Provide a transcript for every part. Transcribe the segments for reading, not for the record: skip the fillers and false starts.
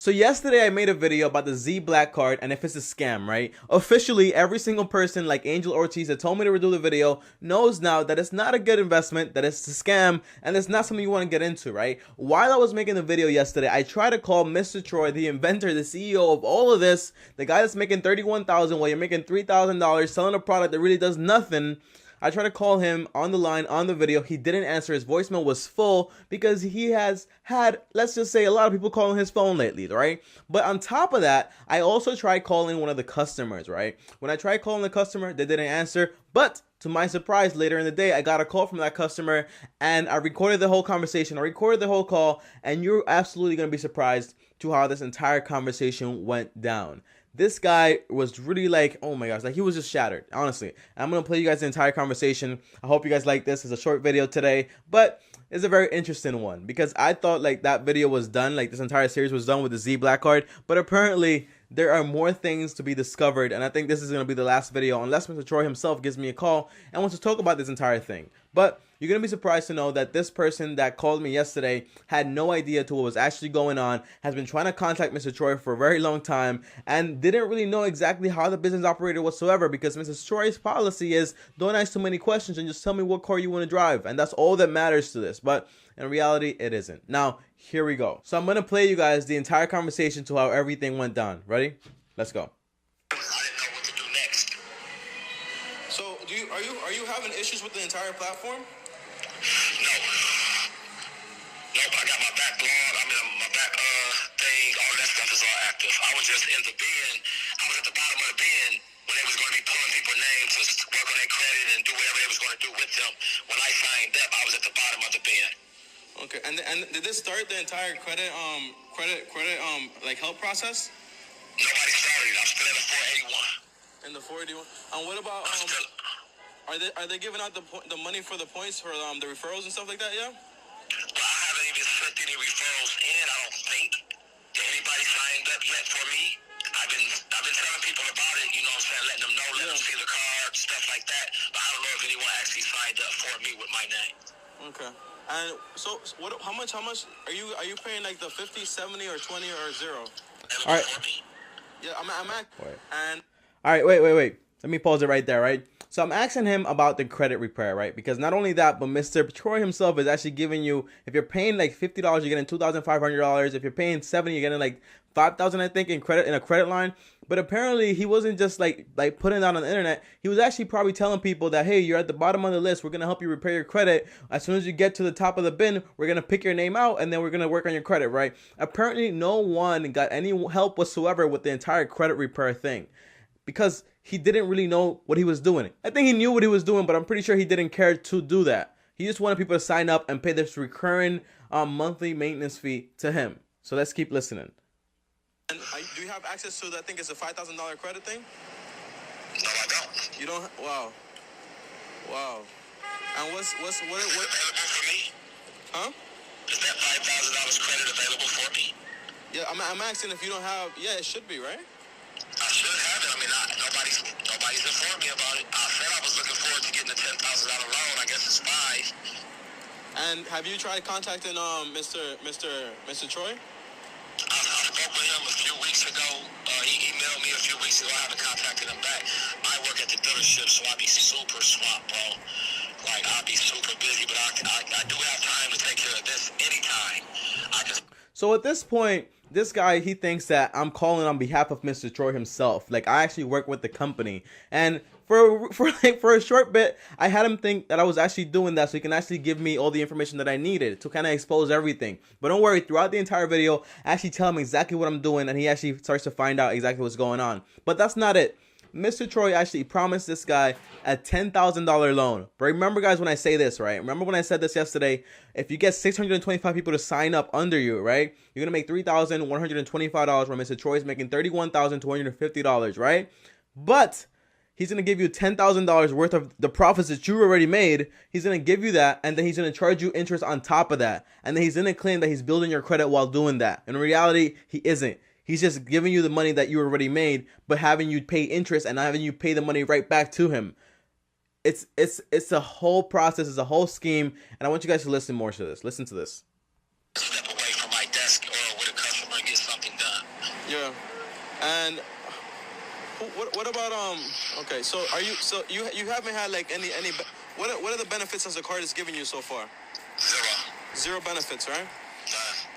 So yesterday I made a video about the Zblackcard and if it's a scam, right? Officially, every single person like Angel Ortiz that told me to do the video knows now that it's not a good investment, that it's a scam, and it's not something you want to get into, right? While I was making the video yesterday, I tried to call Mr. Troy, the inventor, the CEO of all of this, the guy that's making $31,000 while you're making $3,000 selling a product that really does nothing. I tried to call him on the line on the video. He didn't answer. His voicemail was full because he has had, let's just say, a lot of people calling his phone lately, right? But on top of that, I also tried calling one of the customers, right? When I tried calling the customer, they didn't answer. But to my surprise, later in the day, I got a call from that customer and I recorded the whole conversation. I recorded the whole call, and you're absolutely going to be surprised to how this entire conversation went down. This guy was really like, oh my gosh, like he was just shattered, honestly. I'm going to play you guys the entire conversation. I hope you guys like this. It's a short video today, but it's a very interesting one because I thought like that video was done, like this entire series was done with the Zblackcard, but apparently there are more things to be discovered, and I think this is going to be the last video unless Mr. Troy himself gives me a call and wants to talk about this entire thing. But you're going to be surprised to know that this person that called me yesterday had no idea to what was actually going on, has been trying to contact Mr. Troy for a very long time, and didn't really know exactly how the business operated whatsoever because Mr. Troy's policy is don't ask too many questions and just tell me what car you want to drive, and that's all that matters to this. But in reality, it isn't. Now, here we go. So I'm going to play you guys the entire conversation to how everything went down. Ready? Let's go. I didn't know what to do next. So, are you having issues with the entire platform? No. Nope, I got my back log. I mean, my back thing, all that stuff is all active. I was just in the bin. I was at the bottom of the bin when they was going to be pulling people's names to work on their credit and do whatever they was going to do with them. When I signed up, I was at the bottom of the bin. Okay, and did this start the entire credit like help process? Nobody started it. I'm still at a 481. In the 481. And what about are they giving out the money for the points for the referrals and stuff like that? Yeah. Well, I haven't even sent any referrals in. I don't think that anybody signed up yet for me. I've been telling people about it. You know what I'm saying? Letting them know, let them see the card, stuff like that. But I don't know if anyone actually signed up for me with my name. Okay. And so what? How much are you paying? Like the 50, 70, or 20, or 0? All right. Yeah, I'm at. Wait. And All right, wait. Let me pause it right there, right? So I'm asking him about the credit repair, right? Because not only that, but Mr. Troy himself is actually giving you, if you're paying like $50, you're getting $2,500. If you're paying $70, you're getting like $5,000, I think, in a credit line. But apparently he wasn't just like putting it out on the internet. He was actually probably telling people that, hey, you're at the bottom of the list. We're going to help you repair your credit. As soon as you get to the top of the bin, we're going to pick your name out and then we're going to work on your credit, right? Apparently no one got any help whatsoever with the entire credit repair thing because he didn't really know what he was doing. I think he knew what he was doing, but I'm pretty sure he didn't care to do that. He just wanted people to sign up and pay this recurring monthly maintenance fee to him. So let's keep listening. And do you have access to that? I think it's a $5,000 credit thing. No, I don't. You don't. Wow. And what? Available for me? Huh? Is that $5,000 credit available for me? Yeah, I'm asking if you don't have. Yeah, it should be, right? I should have it. I mean, nobody's informed me about it. I said I was looking forward to getting a $10,000 loan. I guess it's $5,000. And have you tried contacting Mr. Troy? I spoke with him a few weeks ago. He emailed me a few weeks ago. I haven't contacted him back. I work at the dealership, so I be super swamped, bro. Like, I'll be super busy, but I do have time to take care of this anytime. So at this point, this guy, he thinks that I'm calling on behalf of Mr. Troy himself. Like, I actually work with the company. And for a short bit, I had him think that I was actually doing that so he can actually give me all the information that I needed to kind of expose everything. But don't worry, throughout the entire video, I actually tell him exactly what I'm doing, and he actually starts to find out exactly what's going on. But that's not it. Mr. Troy actually promised this guy a $10,000 loan. But remember, guys, when I say this, right? Remember when I said this yesterday? If you get 625 people to sign up under you, right? You're going to make $3,125 when Mr. Troy is making $31,250, right? But he's going to give you $10,000 worth of the profits that you already made. He's going to give you that, and then he's going to charge you interest on top of that. And then he's going to claim that he's building your credit while doing that. In reality, he isn't. He's just giving you the money that you already made, but having you pay interest and having you pay the money right back to him. It's a whole process. It's a whole scheme. And I want you guys to listen more to this. Listen to this. Step away from my desk or with a customer and get something done. Yeah. And what about okay, so you haven't had like any what are the benefits that the card is giving you so far? Zero benefits, right?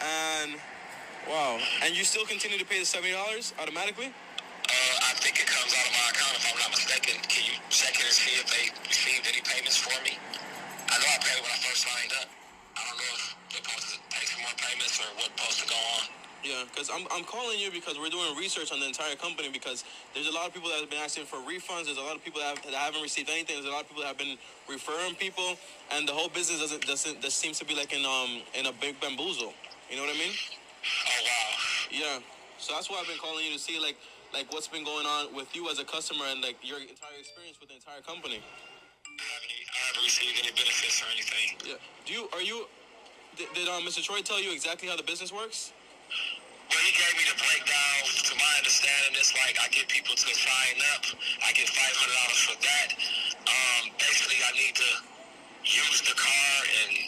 And wow, and you still continue to pay the $70 automatically? I think it comes out of my account if I'm not mistaken. Can you check it and see if they received any payments for me? I know I paid when I first signed up. I don't know if they're supposed to pay some more payments or what's supposed to go on. Yeah, because I'm calling you because we're doing research on the entire company, because there's a lot of people that have been asking for refunds. There's a lot of people that haven't received anything. There's a lot of people that have been referring people, and the whole business doesn't seems to be like in a big bamboozle. You know what I mean? Oh wow. Yeah. So that's why I've been calling you to see like what's been going on with you as a customer and like your entire experience with the entire company. I haven't received any benefits or anything. Yeah. Did Mr. Troy tell you exactly how the business works? Well, he gave me the breakdown. To my understanding, it's like I get people to sign up. I get $500 for that. Basically, I need to use the card and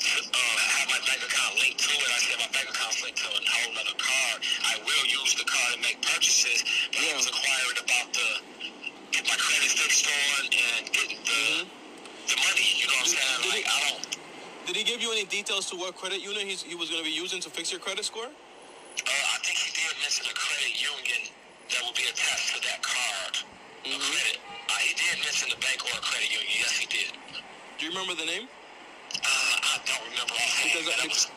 have my bank account linked to it. I said my bank account's linked to a whole other card. I will use the card and make purchases, but I was inquiring about get my credit fixed on and getting the money. You know what I'm saying? Like, I don't. Did he give you any details to what credit unit he was going to be using to fix your credit score? I think he did mention a credit union that will be attached to that card. A credit. He did mention the bank or a credit union. Yes, he did. Do you remember the name? I don't remember offhand.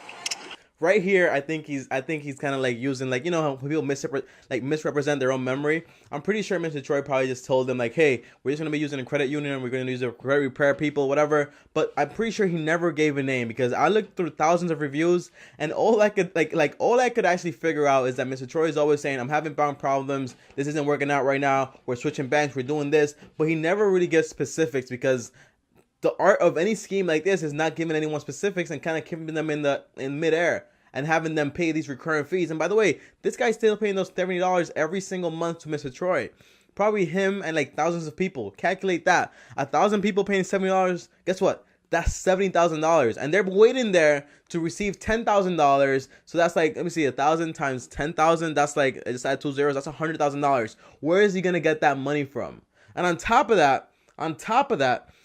Right here, I think he's kind of like using, like, you know how people misrepresent their own memory. I'm pretty sure Mr. Troy probably just told them like, hey, we're just gonna be using a credit union, we're gonna use a credit repair people, whatever. But I'm pretty sure he never gave a name, because I looked through thousands of reviews, and all I could all I could actually figure out is that Mr. Troy is always saying, I'm having bank problems, this isn't working out right now, we're switching banks, we're doing this, but he never really gives specifics, because the art of any scheme like this is not giving anyone specifics and kind of keeping them in midair and having them pay these recurring fees. And by the way, this guy's still paying those $70 every single month to Mr. Troy. Probably him and like thousands of people. Calculate that. 1,000 people paying $70. Guess what? That's $70,000. And they're waiting there to receive $10,000. So that's like, let me see, 1,000 times 10,000. That's like, I just add 2 zeros. That's $100,000. Where is he going to get that money from? And on top of that,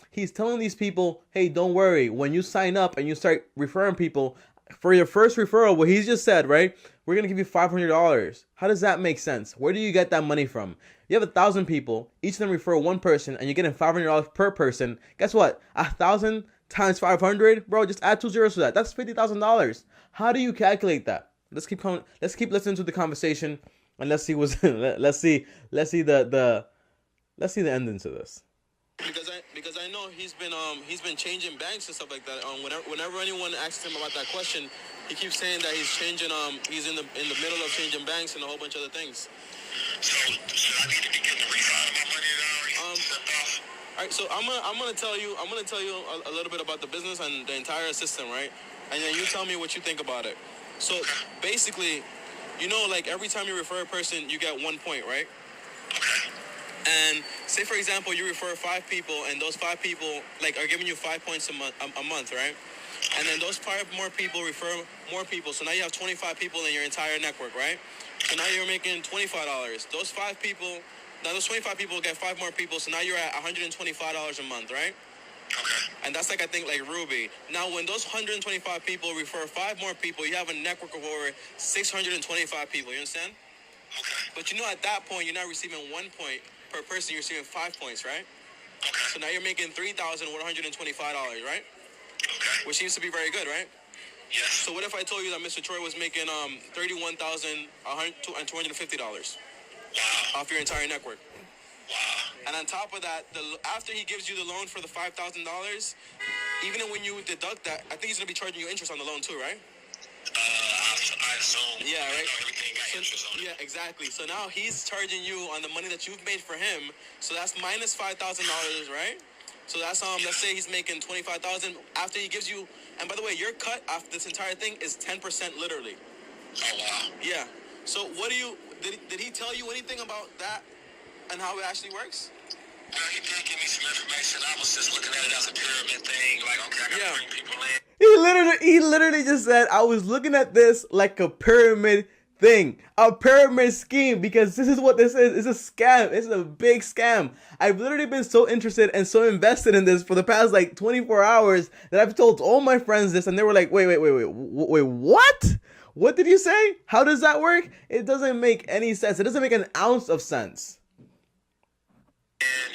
he's telling these people, hey, don't worry. When you sign up and you start referring people, for your first referral, what he just said, right? We're going to give you $500. How does that make sense? Where do you get that money from? You have 1,000 people, each of them refer one person, and you're getting $500 per person. Guess what? 1,000 times 500, bro, just add 2 zeros to that. That's $50,000. How do you calculate that? Let's keep listening to the conversation, and let's see the ending to this. Because I know he's been changing banks and stuff like that. Whenever anyone asks him about that question, he keeps saying that he's changing. He's in the middle of changing banks and a whole bunch of other things. So should I need to be getting a refund of my money that I already sent off? All right, so I'm gonna tell you a little bit about the business and the entire system, right? And then you tell me what you think about it. So basically, you know, like every time you refer a person, you get 1 point, right? Okay. And say, for example, you refer 5 people, and those 5 people like are giving you 5 points a month, right? And then those 5 more people refer more people, so now you have 25 people in your entire network, right? So now you're making $25. Those 25 people get 5 more people, so now you're at $125 a month, right? Okay. And that's like, I think, like Ruby. Now, when those 125 people refer 5 more people, you have a network of over 625 people. You understand? Okay. But you know, at that point, you're not receiving 1 point per person, you're receiving 5 points, right? Okay. So now you're making $3,125, right? Okay. Which seems to be very good, right? Yes. So what if I told you that Mr. Troy was making $31,250 Wow. off your entire network? Wow. And on top of that, after he gives you the loan for the $5,000, even when you deduct that, I think he's gonna be charging you interest on the loan too, right? I assume. Yeah, right. Everything got interest on it. Yeah, exactly. So now he's charging you on the money that you've made for him. So that's minus $5,000, right? So that's let's say he's making $25,000 after he gives you. And by the way, your cut after this entire thing is 10% literally. Oh wow. Yeah. So what do you did he tell you anything about that and how it actually works? Well, he did give me some information. I was just looking at it as a pyramid thing. Like, okay, I gotta bring people in. He literally just said, I was looking at this like a pyramid thing, a pyramid scheme, because this is what this is. It's a scam. It's a big scam. I've literally been so interested and so invested in this for the past like 24 hours that I've told all my friends this, and they were like, wait, what? What did you say? How does that work? It doesn't make any sense. It doesn't make an ounce of sense. And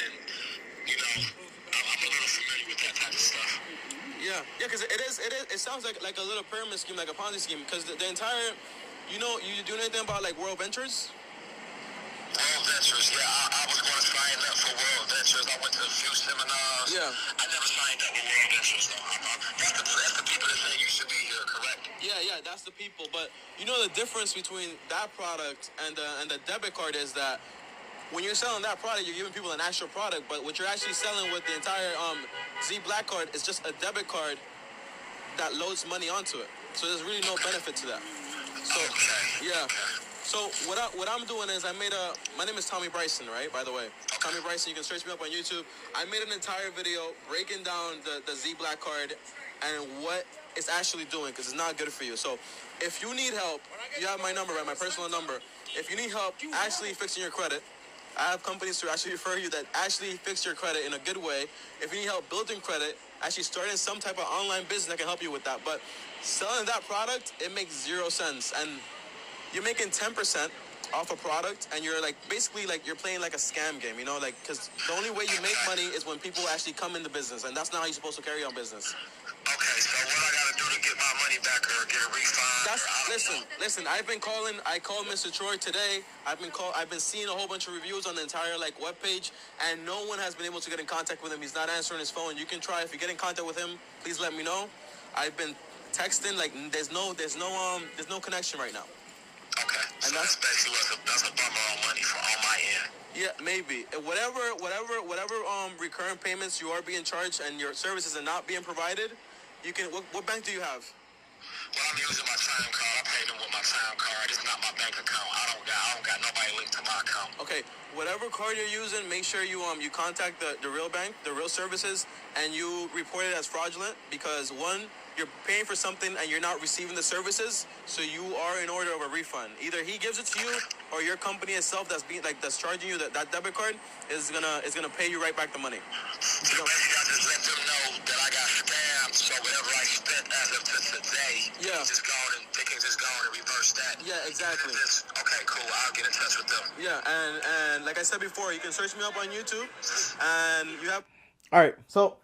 you know, I'm a little familiar with that type of stuff. Yeah, because it sounds like a little pyramid scheme, like a Ponzi scheme, because the entire, you know, you do anything about like World Ventures? World Ventures, yeah, I was going to sign up for World Ventures. I went to a few seminars. Yeah. I never signed up with World Ventures, though. That's the people that say you should be here, correct? Yeah, that's the people. But you know the difference between that product and the debit card is that when you're selling that product, you're giving people an actual product. But what you're actually selling with the entire Zblackcard is just a debit card that loads money onto it. So there's really no benefit to that. So yeah. So what I'm doing is my name is TommyBryson, right? By the way, TommyBryson. You can search me up on YouTube. I made an entire video breaking down the Zblackcard and what it's actually doing, because it's not good for you. So if you need help, you have my number, right? My personal number. If you need help actually fixing your credit, I have companies to actually refer you that actually fix your credit in a good way. If you need help building credit, actually starting some type of online business that can help you with that. But selling that product, it makes 0 sense. And you're making 10% off a product, and you're like basically like you're playing like a scam game, you know, like, because the only way you make money is when people actually come into business, and that's not how you're supposed to carry on business. Okay, so what I gotta do to get my money back or get a refund? Listen. I called Mr.Troy today. I've been seeing a whole bunch of reviews on the entire like webpage, and no one has been able to get in contact with him. He's not answering his phone. You can try. If you get in contact with him, please let me know. I've been texting, like there's no connection right now. Okay, so that's basically that's a bummer on money on my end. Yeah, maybe. Whatever recurrent payments you are being charged and your services are not being provided, you can. What bank do you have? Well, I'm using my time card. I paid them with my time card. It's not my bank account. I don't got nobody linked to my account. Okay, whatever card you're using, make sure you contact the real bank, the real services, and you report it as fraudulent, because one, you're paying for something and you're not receiving the services, so you are in order of a refund. Either he gives it to you, or your company itself that's charging you that debit card is gonna pay you right back the money. So basically, I just let them know that I got scammed. So whatever I spent as of today, they can just go and reverse that. Yeah, exactly. Okay, cool. I'll get in touch with them. Yeah, and like I said before, you can search me up on YouTube, and you have. All right, so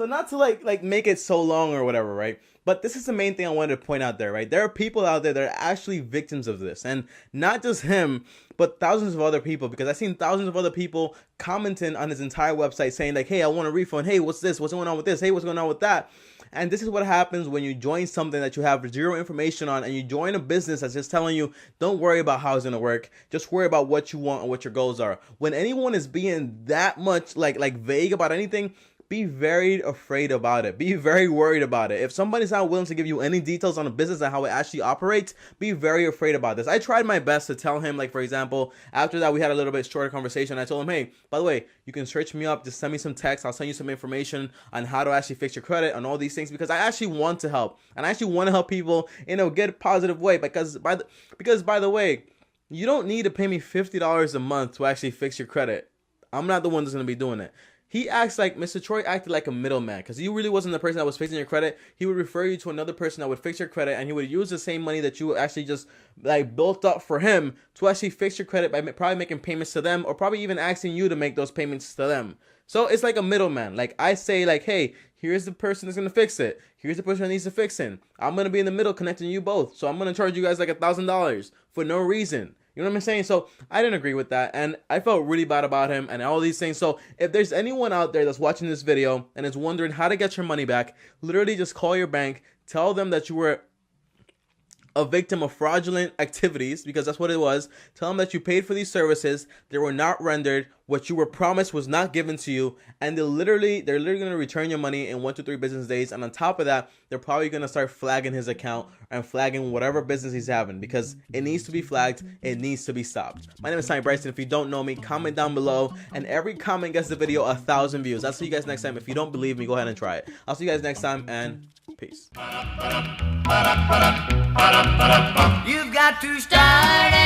not to like make it so long or whatever, right? But this is the main thing I wanted to point out there, right? There are people out there that are actually victims of this, and not just him, but thousands of other people, because I've seen thousands of other people commenting on his entire website saying like, hey, I want a refund. Hey, what's this? What's going on with this? Hey, what's going on with that? And this is what happens when you join something that you have zero information on, and you join a business that's just telling you, don't worry about how it's going to work. Just worry about what you want and what your goals are. When anyone is being that much like vague about anything, be very afraid about it. Be very worried about it. If somebody's not willing to give you any details on a business and how it actually operates, be very afraid about this. I tried my best to tell him, like, for example, after that we had a little bit shorter conversation. I told him, hey, by the way, you can search me up. Just send me some text. I'll send you some information on how to actually fix your credit and all these things, because I actually want to help. And I actually want to help people in a good, positive way. Because by the way, you don't need to pay me $50 a month to actually fix your credit. I'm not the one that's going to be doing it. He acts like, Mr. Troy acted like a middleman, because he really wasn't the person that was fixing your credit. He would refer you to another person that would fix your credit, and he would use the same money that you actually just like built up for him to actually fix your credit by probably making payments to them, or probably even asking you to make those payments to them. So it's like a middleman. Like I say, like, hey, here's the person that's gonna fix it. Here's the person that needs to fix it. I'm gonna be in the middle connecting you both. So I'm gonna charge you guys like $1,000 for no reason. You know what I'm saying? So I didn't agree with that, and I felt really bad about him and all these things. So if there's anyone out there that's watching this video and is wondering how to get your money back, literally just call your bank, tell them that you were a victim of fraudulent activities, because that's what it was. Tell them that you paid for these services, they were not rendered, what you were promised was not given to you, and they're literally going to return your money in 1 to 3 business days. And on top of that, they're probably going to start flagging his account and flagging whatever business he's having, because it needs to be flagged. It needs to be stopped. My name is TommyBryson. If you don't know me, comment down below, and every comment gets the video 1,000 views. I'll see you guys next time. If you don't believe me, go ahead and try it. I'll see you guys next time, and Peace. You've got to start